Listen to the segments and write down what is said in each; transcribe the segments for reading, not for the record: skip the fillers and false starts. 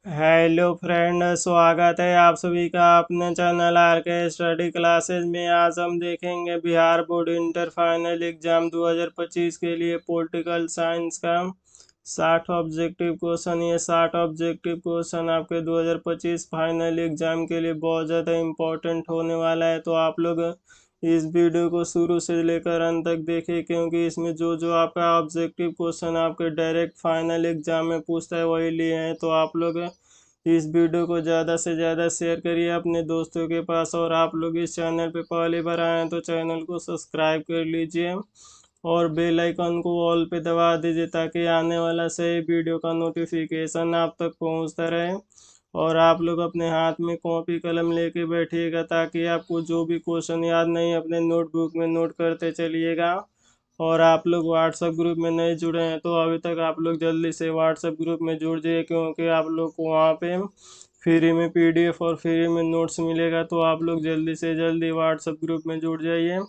Hello friend, स्वागत है आप सभी का अपने चैनल आर के स्टडी क्लासेस में। आज हम देखेंगे Bihar board inter final exam 2025 के लिए पॉलिटिकल साइंस का 60 ऑब्जेक्टिव क्वेश्चन। ये 60 ऑब्जेक्टिव क्वेश्चन आपके 2025 फाइनल एग्जाम के लिए बहुत ज़्यादा इम्पोर्टेंट होने वाला है। तो आप लोग इस वीडियो को शुरू से लेकर अंत तक देखिए, क्योंकि इसमें जो जो आपका ऑब्जेक्टिव क्वेश्चन आपके डायरेक्ट फाइनल एग्जाम में पूछता है वही लिए हैं। तो आप लोग इस वीडियो को ज़्यादा से ज़्यादा शेयर करिए अपने दोस्तों के पास। और आप लोग इस चैनल पे पहली बार आए हैं तो चैनल को सब्सक्राइब कर लीजिए और बेल आइकन को ऑल पे दबा दीजिए, ताकि आने वाला सही वीडियो का नोटिफिकेशन आप तक पहुंचता रहे। और आप लोग अपने हाथ में कॉपी कलम लेके बैठिएगा, ताकि आपको जो भी क्वेश्चन याद नहीं अपने नोटबुक में नोट करते चलिएगा। और आप लोग व्हाट्सएप ग्रुप में नहीं जुड़े हैं तो अभी तक आप लोग जल्दी से व्हाट्सएप ग्रुप में जुड़ जाइए, क्योंकि आप लोग को वहाँ पे फ्री में पीडीएफ और फ्री में नोट्स मिलेगा। तो आप लोग जल्दी से जल्दी व्हाट्सएप ग्रुप में जुड़ जाइए।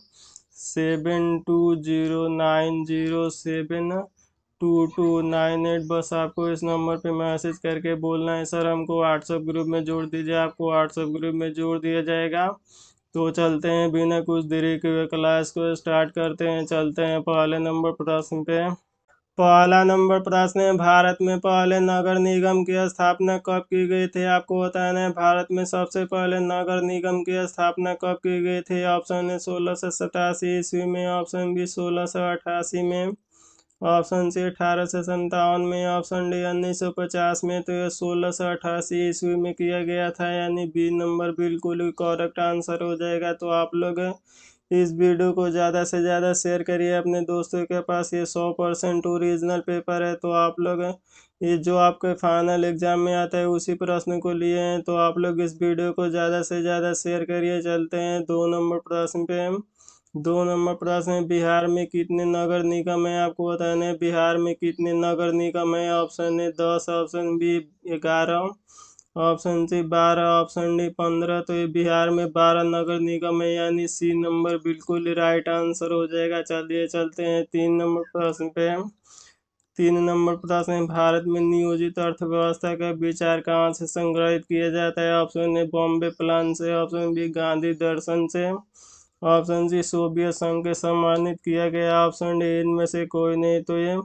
7209072298। बस आपको इस नंबर पे मैसेज करके बोलना है सर हमको व्हाट्सएप ग्रुप में जोड़ दीजिए, आपको व्हाट्सएप ग्रुप में जोड़ दिया जाएगा। तो चलते हैं बिना कुछ देरी के क्लास को स्टार्ट करते हैं। चलते हैं पहले नंबर प्रश्न पे। पहला नंबर प्रश्न है, भारत में पहले नगर निगम की स्थापना कब की गई थी? आपको बताना है भारत में सबसे पहले नगर निगम की स्थापना कब की गई थी। ऑप्शन है 1687 ईस्वी में, ऑप्शन बी 1688 में, ऑप्शन सी 1857 में, ऑप्शन डी 1950 में। तो ये 1688 ईस्वी में किया गया था, यानी बी नंबर बिल्कुल ही करेक्ट आंसर हो जाएगा। तो आप लोग इस वीडियो को ज़्यादा से ज़्यादा शेयर करिए अपने दोस्तों के पास। ये 100% ओरिजिनल पेपर है। तो आप लोग ये जो आपके फाइनल एग्जाम में आता है उसी प्रश्न को लिए हैं। तो आप लोग इस वीडियो को ज़्यादा से ज़्यादा शेयर करिए। चलते हैं 2 नंबर प्रश्न पे। 2 नंबर प्रश्न है, बिहार में कितने नगर निगम है? आपको बताना है बिहार में कितने नगर निगम है। ऑप्शन है 10, option B 11, option C 12, option D 15। तो ये बिहार में 12 नगर निगम है, यानी सी नंबर बिल्कुल ही राइट आंसर हो जाएगा। चलिए चलते हैं 3 नंबर प्रश्न पे। 3 नंबर प्रश्न है, भारत में नियोजित अर्थव्यवस्था का विचार कहाँ से संग्रहित किया जाता है। ऑप्शन ए बॉम्बे प्लान से, ऑप्शन बी गांधी दर्शन से, ऑप्शन सी सोवियत संघ के सम्मानित किया गया, ऑप्शन डी इनमें से कोई नहीं। तो ये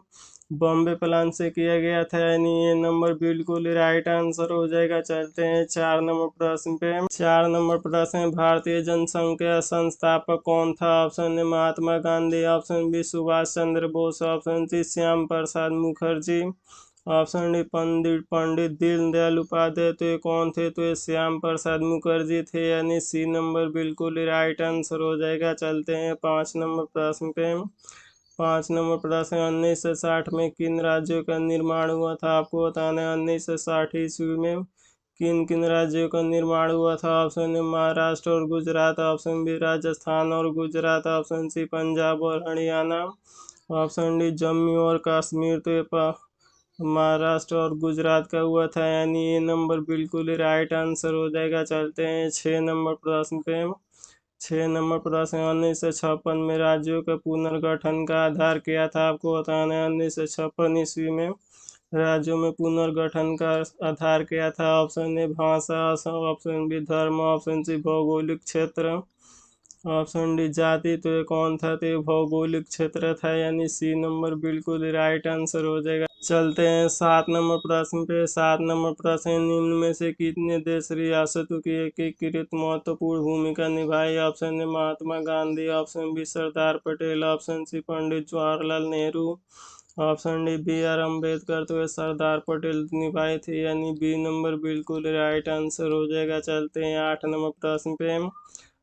बॉम्बे प्लान से किया गया था, यानी ये नंबर बिल्कुल राइट आंसर हो जाएगा। चलते हैं 4 नंबर प्रश्न पे। 4 नंबर प्रश्न है, भारतीय जनसंघ के संस्थापक कौन था? Option A Mahatma Gandhi, option B Subhash Chandra Bose, option C Shyam Prasad Mukherjee, option D Pandit Pandit Deendayal Upadhyay. तो ये कौन थे? तो ये श्याम प्रसाद मुखर्जी थे, यानी सी नंबर बिल्कुल राइट आंसर हो जाएगा। चलते हैं 5 नंबर प्रश्न पे। 5 नंबर प्रश्न, 1960 में किन राज्यों का निर्माण हुआ था? आपको बताना है 1960 ईस्वी में किन किन राज्यों का निर्माण हुआ था। ऑप्शन है महाराष्ट्र और गुजरात, ऑप्शन बी राजस्थान और गुजरात, ऑप्शन सी पंजाब और हरियाणा, ऑप्शन डी जम्मू और कश्मीर। तो ये महाराष्ट्र और गुजरात का हुआ था, यानी ये नंबर बिल्कुल ही राइट आंसर हो जाएगा। चलते हैं 6 नंबर प्रश्न पे। 6 नंबर प्रश्न, 1956 में राज्यों का पुनर्गठन का आधार क्या था? आपको बताना है 1956 ईस्वी में राज्यों में पुनर्गठन का आधार क्या था। ऑप्शन ए भाषा, ऑप्शन बी धर्म, ऑप्शन सी भौगोलिक क्षेत्र, ऑप्शन डी जाति। तो ये कौन था? तो ये भौगोलिक क्षेत्र था, यानी सी नंबर बिल्कुल राइट आंसर हो जाएगा। चलते हैं 7 नंबर प्रश्न पे। 7 नंबर प्रश्न, निम्न में से कितने देश रियासतों की एकीकृत महत्वपूर्ण भूमिका निभाई? Option A Mahatma Gandhi, option B Sardar Patel, option C Pandit Jawaharlal Nehru, option D B R Ambedkar. तो ये सरदार पटेल निभाए थे, यानी बी नंबर बिल्कुल राइट आंसर हो जाएगा। चलते हैं 8 नंबर प्रश्न पे।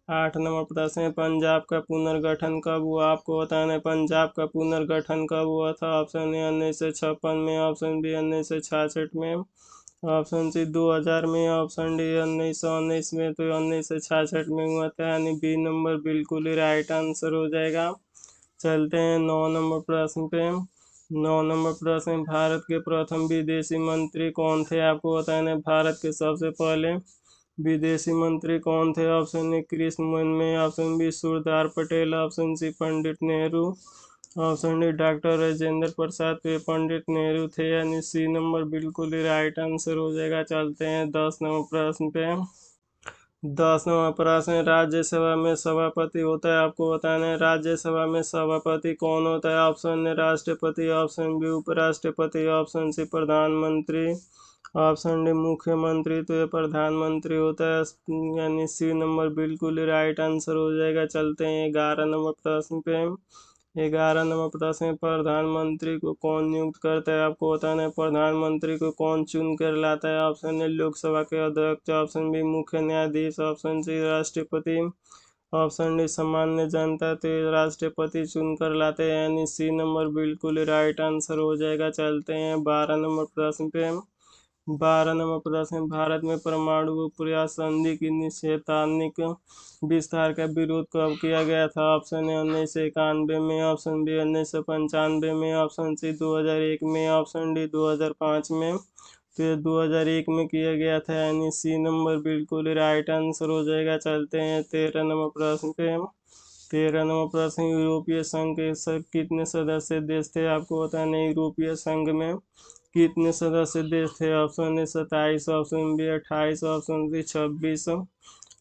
8 नंबर प्रश्न है, पंजाब का पुनर्गठन कब हुआ? आपको बताना है पंजाब का पुनर्गठन कब हुआ था। ऑप्शन ए 1956 में, ऑप्शन बी 1966 में, ऑप्शन सी 2000 में, ऑप्शन डी 1919 में। तो 1966 में हुआ था, यानी बी नंबर बिल्कुल ही राइट आंसर हो जाएगा। चलते हैं 9 नंबर प्रश्न पे। 9 नंबर प्रश्न, भारत के प्रथम विदेशी मंत्री कौन थे? आपको बताना है भारत के सबसे पहले विदेशी मंत्री कौन थे। Option A Krishna Murmu, option B Sardar Patel, option C Pandit Nehru, option D doctor Rajendra Prasad. तो ये पंडित नेहरू थे, यानी सी नंबर बिल्कुल ही राइट आंसर हो जाएगा। चलते हैं 10 नंबर प्रश्न पे। 10वां प्रश्न, राज्यसभा में सभापति होता है, आपको बताना है राज्यसभा में सभापति कौन होता है। ऑप्शन ए राष्ट्रपति, ऑप्शन बी उपराष्ट्रपति, ऑप्शन सी प्रधानमंत्री, ऑप्शन डी मुख्यमंत्री। तो ये प्रधानमंत्री होता है, यानी सी नंबर बिल्कुल राइट आंसर हो जाएगा। चलते हैं 11 नंबर प्रश्न पे। 11 नंबर प्रश्न में, प्रधानमंत्री को कौन नियुक्त करता है, आपको बताना है प्रधानमंत्री को कौन चुन कर लाता है। ऑप्शन ए लोकसभा के अध्यक्ष, ऑप्शन बी मुख्य न्यायाधीश, ऑप्शन सी राष्ट्रपति, ऑप्शन डी सामान्य जनता। तो ये राष्ट्रपति चुन कर लाते हैं, यानी सी नंबर बिल्कुल राइट आंसर हो जाएगा। चलते हैं 12 नंबर प्रश्न पे। 12 नंबर प्रश्न, भारत में परमाणु प्रयास संधि की निषेधात्मक विस्तार का विरोध कब किया गया था। ऑप्शन ए 1991 में, ऑप्शन बी 1995 में, ऑप्शन सी 2001 में, ऑप्शन डी 2005 में। तो ये 2001 में किया गया था, यानी सी नंबर बिल्कुल राइट आंसर हो जाएगा। चलते हैं 13 नंबर प्रश्न पे। 13 नंबर प्रश्न, यूरोपीय संघ के कितने सदस्य देश थे, आपको बताना है यूरोपीय संघ में कितने सदस्य देश थे। Option A 27, option B 28, option C 26,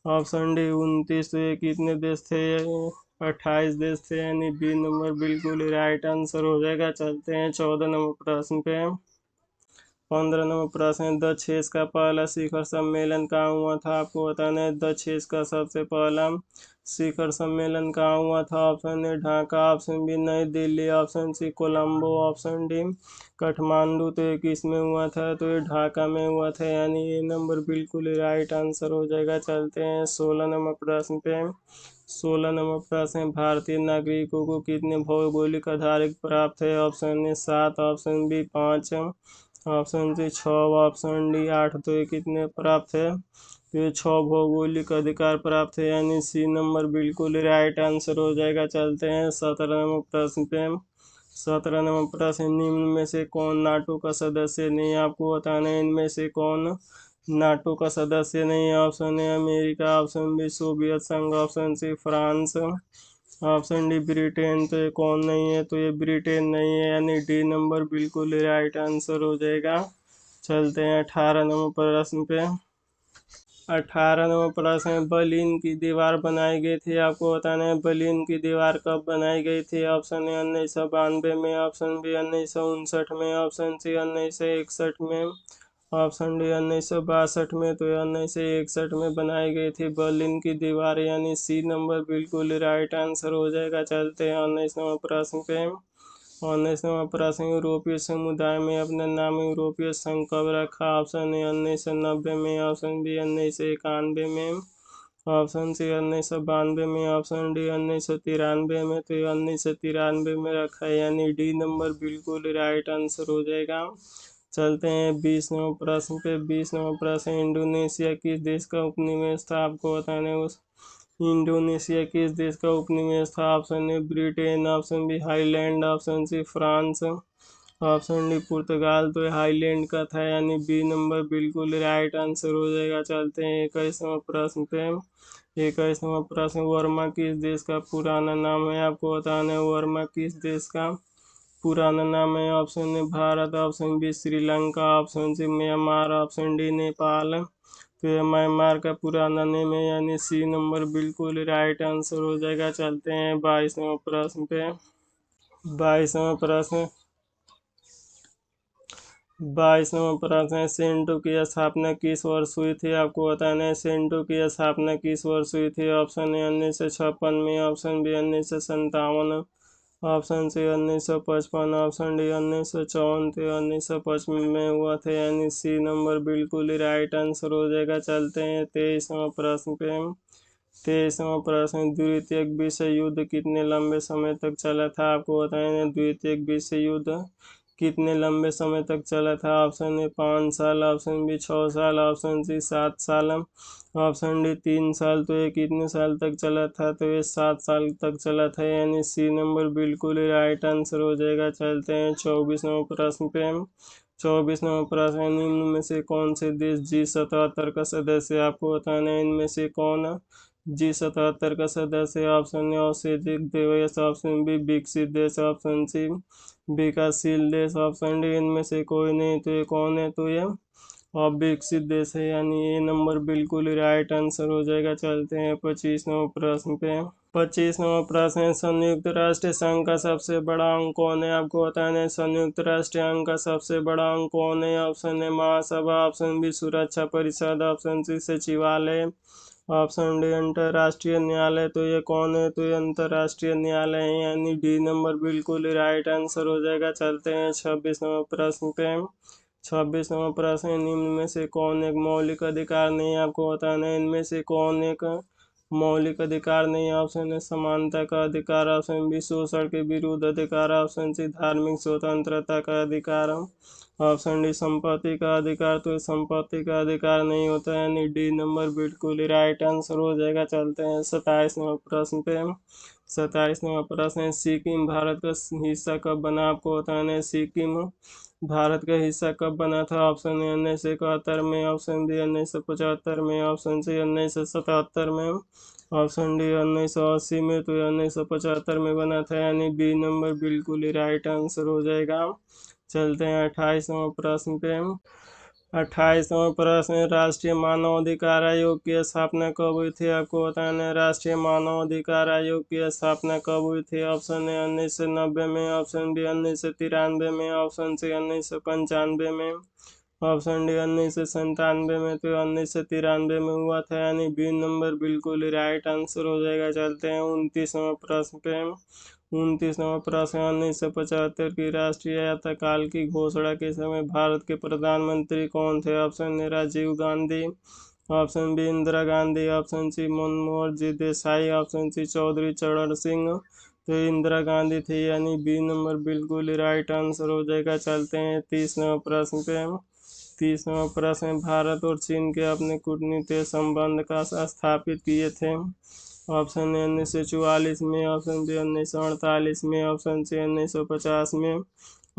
option D 29। तो ये कितने देश थे, 28 देश थे, यानी बी नंबर बिल्कुल राइट आंसर हो जाएगा। चलते हैं 14 नंबर प्रश्न पे। 15 नंबर प्रश्न, दक्षेस का पहला शिखर सम्मेलन कहाँ हुआ था, आपको बताना है दक्षेस का सबसे पहला शिखर सम्मेलन कहाँ हुआ था। Option A Dhaka, option B New Delhi, option C Colombo, option D Kathmandu. तो ये किस में हुआ था, तो ये ढाका में हुआ था, यानी ये नंबर बिल्कुल राइट आंसर हो जाएगा। चलते हैं 16 नंबर प्रश्न पे। 16 नंबर प्रश्न, भारतीय नागरिकों को कितने भौगोलिक आधारित प्राप्त है। Option A 7, option B 5, option C 6, option D 8। तो ये कितने प्राप्त है, तो ये 6 भौगोलिक अधिकार प्राप्त है, यानी सी नंबर बिल्कुल राइट आंसर हो जाएगा। चलते हैं 17 नंबर प्रश्न पे। 17 नंबर प्रश्न, निम्न में से कौन नाटो का सदस्य नहीं है, आपको बताना है इनमें से कौन नाटो का सदस्य नहीं है। Option A America, option B Soviet संघ, option C France, option D Britain. तो ये कौन नहीं है, तो ये ब्रिटेन नहीं है, यानी डी नंबर बिल्कुल राइट आंसर हो जाएगा। चलते हैं 18 नंबर प्रश्न पे। 18 नंबर प्रश्न, berlin की दीवार बनाई गई थी, आपको बताना है berlin की दीवार कब बनाई गई थी। ऑप्शन ए 1992 में, ऑप्शन बी 1959 में, ऑप्शन सी 1961 में, ऑप्शन डी 1962 में। तो 1961 में बनाई गई थी berlin की दीवार, यानी सी नंबर बिल्कुल राइट आंसर हो जाएगा। चलते हैं 19 नंबर प्रश्न पे। 19वां प्रश्न, यूरोपीय समुदाय में अपना नाम यूरोपीय संघ कब रखा। ऑप्शन ए 1990 में, ऑप्शन बी 1991 में, ऑप्शन सी 1992 में, ऑप्शन डी 1993 में। तो ये 1993 में रखा है, यानी डी नंबर बिल्कुल राइट आंसर हो जाएगा। चलते हैं 20 नंबर प्रश्न पे। 20 नंबर प्रश्न, इंडोनेशिया किस देश का उपनिवेश था, आपको बताना है उस इंडोनेशिया किस देश का उपनिवेश था। Option A Britain, option B Holland, option C France, option D Portugal. तो हाईलैंड का था, यानी बी नंबर बिल्कुल राइट आंसर हो जाएगा। चलते हैं 21वां प्रश्न पे। 21वां प्रश्न, वर्मा किस देश का पुराना नाम है, आपको बताना है वर्मा किस देश का पुराना नाम है। Option A Bharat, option B Sri Lanka, option C Myanmar, option D Nepal. तो ये म्यांमार का पुराना नेम है, यानी सी नंबर बिल्कुल राइट आंसर हो जाएगा। चलते हैं 22वां प्रश्न पे। 22वां प्रश्न 22वां प्रश्न है, सेंटो की स्थापना किस वर्ष हुई थी, आपको बताना है सेंटो की स्थापना किस वर्ष हुई थी। ऑप्शन ए 1956 में, option B 1957, option C 1955, option D 1954। तो 1955 में हुआ था, यानी सी नंबर बिल्कुल राइट आंसर हो जाएगा। चलते हैं 23वां प्रश्न पे। 23वां प्रश्न, द्वितीय विश्व युद्ध कितने लंबे समय तक चला था, आपको बताना है द्वितीय विश्व युद्ध कितने लंबे समय तक चला था। ऑप्शन ए 5 साल, ऑप्शन बी 6 साल, ऑप्शन सी 7 साल, ऑप्शन डी 3 साल। तो ये कितने साल तक चला था, तो ये 7 साल तक चला था, यानी सी नंबर बिल्कुल राइट आंसर हो जाएगा। चलते हैं 24वां प्रश्न पे। 24वां प्रश्न, निम्न में से कौन से देश G77 का सदस्य है, आपको बताना है इनमें से कौन G77 का सदस्य ऑप्शन ए औषधिक देश, ऑप्शन बी विकसित देश, ऑप्शन सी विकासशील देश, ऑप्शन डी इनमें से कोई नहीं। तो ये कौन है? तो ये विकसित देश है, यानी ये नंबर बिल्कुल राइट आंसर हो जाएगा। चलते हैं 25वें प्रश्न पे। 25वां प्रश्न है, संयुक्त राष्ट्र संघ का सबसे बड़ा अंग कौन है? आपको बताना है संयुक्त राष्ट्र अंग का सबसे बड़ा अंग कौन है। ऑप्शन है महासभा, ऑप्शन बी सुरक्षा परिषद, ऑप्शन सी सचिवालय, ऑप्शन डी अंतर्राष्ट्रीय न्यायालय। तो ये कौन है? तो ये अंतर्राष्ट्रीय न्यायालय है, यानी डी नंबर बिल्कुल राइट आंसर हो जाएगा। चलते हैं 26वां प्रश्न पे। 26वां प्रश्न, निम्न में से कौन एक मौलिक अधिकार नहीं? आपको बताना है इनमें से कौन एक मौलिक अधिकार नहीं। ऑप्शन है समानता का अधिकार, ऑप्शन बी शोषण के विरुद्ध अधिकार, ऑप्शन सी धार्मिक स्वतंत्रता का अधिकार, ऑप्शन डी संपत्ति का अधिकार। तो संपत्ति का अधिकार नहीं होता है, यानी डी नंबर बिल्कुल राइट आंसर हो जाएगा। चलते हैं 27वें प्रश्न पे। 27वां प्रश्न है, सिक्किम भारत का हिस्सा कब बना? आपको बताना है सिक्किम भारत का हिस्सा कब बना था। ऑप्शन ए 1971 में, ऑप्शन बी 1975 में, ऑप्शन सी 1977 में, ऑप्शन डी 1980 में। तो 1975 में बना था, यानी बी नंबर बिल्कुल ही राइट आंसर हो जाएगा। चलते हैं 28वां प्रश्न पे। 28वां प्रश्न, राष्ट्रीय मानवाधिकार आयोग की स्थापना कब हुई थी? आपको बताना है राष्ट्रीय मानवाधिकार आयोग की स्थापना कब हुई थी। ऑप्शन ए 1990 में, ऑप्शन बी 1993 में, ऑप्शन सी 1995 में, ऑप्शन डी 1997 में। तो 1993 में हुआ था, यानी बी नंबर बिल्कुल ही राइट आंसर हो जाएगा। चलते हैं 29वां प्रश्न पे। 29वां प्रश्न, 1975 की राष्ट्रीय आपातकाल की घोषणा के समय भारत के प्रधानमंत्री कौन थे? Option A Rajiv Gandhi, option B Indira Gandhi, option C Manmohan ji Desai, option C Chaudhary Charan Singh. तो इंदिरा गांधी थी, यानी बी नंबर बिल्कुल राइट आंसर हो जाएगा। चलते हैं 30वें प्रश्न पे। 30वां प्रश्न, भारत और चीन के अपने कूटनीतिक संबंध का स्थापित किए थे। ऑप्शन ए 1944 में, ऑप्शन बी 1948 में, ऑप्शन सी 1950 में,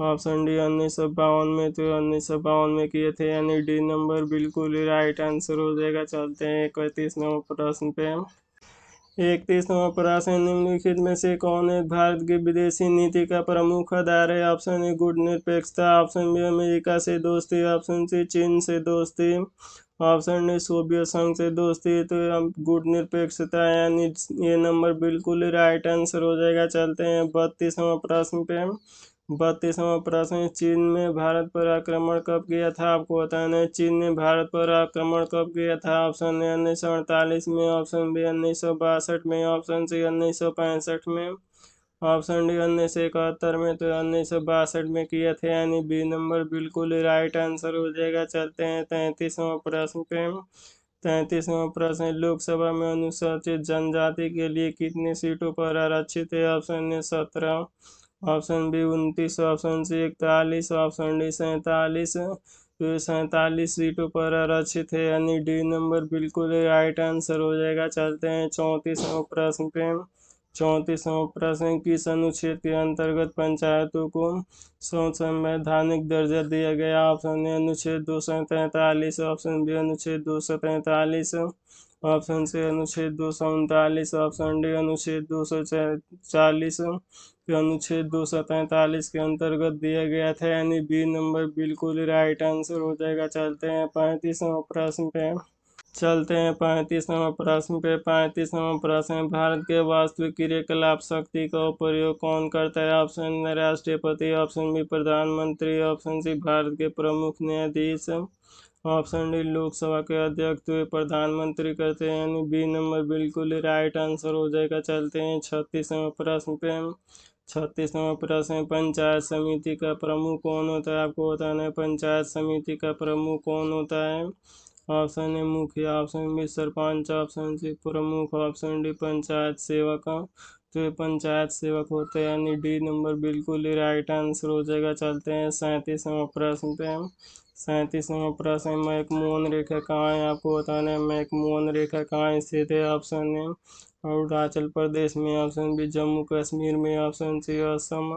ऑप्शन डी 1952 में। तो 1952 में किए थे, यानी डी नंबर बिल्कुल ही राइट आंसर हो जाएगा। चलते हैं 31वें प्रश्न पे। 31वां प्रश्न, निम्नलिखित में से कौन एक भारत की विदेशी नीति का प्रमुख आधार है। ऑप्शन ए गुटनिरपेक्षता, ऑप्शन बी अमेरिका से दोस्ती, ऑप्शन सी चीन से दोस्ती, ऑप्शन डी सोवियत संघ से दोस्ती। तो गुटनिरपेक्षता, यानी ये नंबर बिल्कुल राइट आंसर हो जाएगा। चलते हैं 32वां प्रश्न पे। 32वां प्रश्न, चीन ने भारत पर आक्रमण कब किया था? आपको बताना है चीन ने भारत पर आक्रमण कब किया था। ऑप्शन ए 1948 में, ऑप्शन बी 1962 में, ऑप्शन सी 1965 में, ऑप्शन डी 1971 में। तो 1962 में किया था, यानी बी नंबर बिल्कुल राइट आंसर हो जाएगा। चलते हैं 33वां प्रश्न पे। 33वां प्रश्न, लोकसभा में अनुसूचित जनजाति के लिए कितनी सीटों पर आरक्षित है। Option A 17, option B 29, option C 41, option D 47। तो 47 सीटों पर आरक्षित है, यानी डी नंबर बिल्कुल राइट आंसर हो जाएगा। चलते हैं 34वां प्रश्न पे। 34वां प्रश्न, किस अनुच्छेद के अंतर्गत पंचायतों को संवैधानिक दर्जा दिया गया। ऑप्शन ए अनुच्छेद 243, ऑप्शन बी अनुच्छेद 243, ऑप्शन सी अनुच्छेद 239, ऑप्शन डी अनुच्छेद 240। अनुच्छेद 243 के अंतर्गत दिया गया था, यानी बी नंबर बिल्कुल राइट आंसर हो जाएगा। चलते हैं 35वां प्रश्न पे। चलते हैं 35वां प्रश्न पे। 35वां प्रश्न है, भारत के वास्तविक क्रियाकलाप शक्ति का उपयोग कौन करता है। ऑप्शन राष्ट्रपति, ऑप्शन बी प्रधानमंत्री, ऑप्शन सी भारत के प्रमुख न्यायाधीश, ऑप्शन डी लोकसभा के अध्यक्ष। तो ये प्रधानमंत्री करते हैं, यानी बी नंबर बिल्कुल राइट आंसर हो जाएगा। चलते हैं 36वां प्रश्न पे। 36वां प्रश्न, पंचायत समिति का प्रमुख कौन होता है। आपको बताना है पंचायत समिति का प्रमुख कौन होता है। ऑप्शन ए मुखिया, option B sarpanch, option C प्रमुख, ऑप्शन डी पंचायत सेवक। तो ये पंचायत सेवक होते हैं, यानी डी नंबर बिल्कुल ही राइट आंसर हो जाएगा। चलते हैं 37वां प्रश्न पे। 37वां प्रश्न, मैकमोहन रेखा कहाँ है। आपको बताना है मैकमोहन रेखा कहाँ स्थित है। ऑप्शन ए अरुणाचल प्रदेश में, ऑप्शन बी जम्मू कश्मीर में, option C Assam,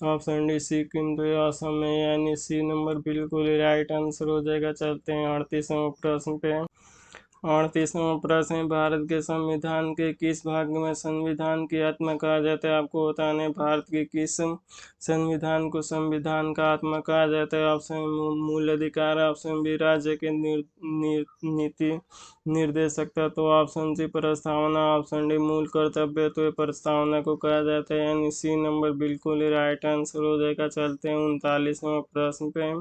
option D Sikkim. तो ये असम में, यानी सी नंबर बिल्कुल राइट आंसर हो जाएगा। चलते हैं 38वां प्रश्न पे। 38वां प्रश्न है, भारत के संविधान के किस भाग में संविधान की आत्मा कहा जाता है? आपको बताना है भारत के किस संविधान को संविधान का आत्मा कहा जाता है। ऑप्शन मूल अधिकार, ऑप्शन बी राज्य के नीति निर्देशकता, तो ऑप्शन सी प्रस्तावना, ऑप्शन डी मूल कर्तव्य, तो ये प्रस्तावना को कहा जाता है, यानी सी नंबर बिल्कुल ही राइट आंसर हो जाएगा। चलते हैं 39वां प्रश्न पे।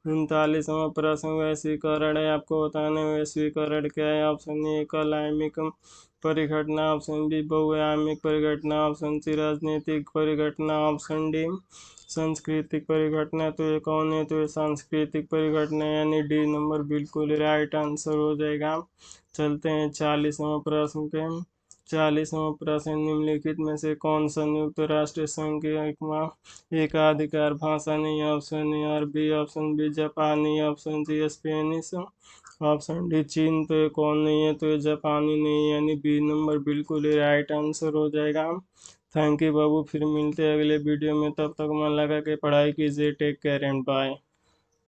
39वां प्रश्न वैश्वीकरण है। आपको बताना है वैश्वीकरण क्या है। ऑप्शन ए एकल आयामिक परिघटना, ऑप्शन बी बहुआयामिक परिघटना, ऑप्शन सी राजनीतिक परिघटना, ऑप्शन डी सांस्कृतिक परिघटना, तो ये कौन है? तो ये सांस्कृतिक परिघटना, यानी डी नंबर बिल्कुल राइट आंसर हो जाएगा। चलते हैं 40वां प्रश्न पे। 40वां प्रश्न, निम्नलिखित में से कौन संयुक्त राष्ट्र संघ की एकाधिकार भाषा नहीं? ऑप्शन ए अरबी, ऑप्शन बी जापानी, option C Spanish, option D चीन, तो ये कौन नहीं है? तो ये जापानी नहीं है, यानी बी नंबर बिल्कुल ही राइट आंसर हो जाएगा। थैंक यू बाबू, फिर मिलते हैं अगले वीडियो में, तब तक मन लगा के पढ़ाई कीजिए। Take care and bye.